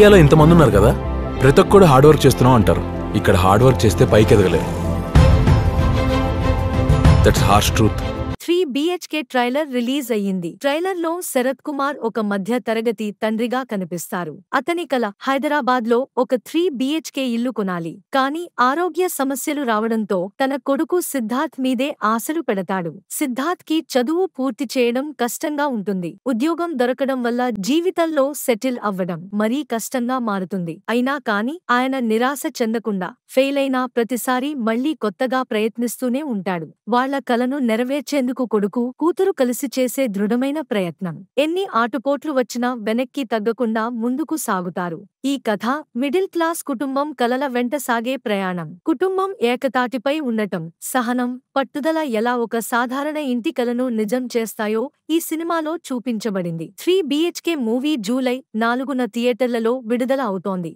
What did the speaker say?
ఇండియాలో ఇంతమంది ఉన్నారు కదా, ప్రతి ఒక్కడు హార్డ్ వర్క్ చేస్తున్నాం అంటారు. ఇక్కడ హార్డ్ వర్క్ చేస్తే పైకి ఎదగలేరు. That's harsh truth. 3 BHK trailer release అయ్యింది. ట్రైలర్లో శరత్ కుమార్ ఒక మధ్య తరగతి తండ్రిగా కనిపిస్తారు. అతని కల హైదరాబాద్లో ఒక 3 BHK ఇల్లు కొనాలి. కానీ ఆరోగ్య సమస్యలు రావడంతో తన కొడుకు సిద్ధార్థ్ మీదే ఆశలు పెడతాడు. సిద్ధార్థ్ కి చదువు పూర్తి చేయడం కష్టంగా ఉంటుంది. ఉద్యోగం దొరకడం వల్ల జీవితంలో సెటిల్ అవ్వడం మరీ కష్టంగా మారుతుంది. అయినా కానీ ఆయన నిరాశ చెందకుండా ఫెయిల్ అయినా ప్రతిసారి మళ్లీ కొత్తగా ప్రయత్నిస్తూనే ఉంటాడు. వాళ్ల కలను నెరవేర్చేందుకు కొడుకు కూతురు కలిసి చేసే దృఢమైన ప్రయత్నం. ఎన్ని ఆటుపోట్లు వచ్చినా వెనక్కి తగ్గకుండా ముందుకు సాగుతారు. ఈ కథ మిడిల్ క్లాస్ కుటుంబం కలల వెంట సాగే ప్రయాణం. కుటుంబం ఏకతాటిపై ఉండటం, సహనం, పట్టుదల ఎలా ఒక సాధారణ ఇంటి కలను నిజం చేస్తాయో ఈ సినిమాలో చూపించబడింది. 3 BHK మూవీ జూలై 4న థియేటర్లలో విడుదల అవుతోంది.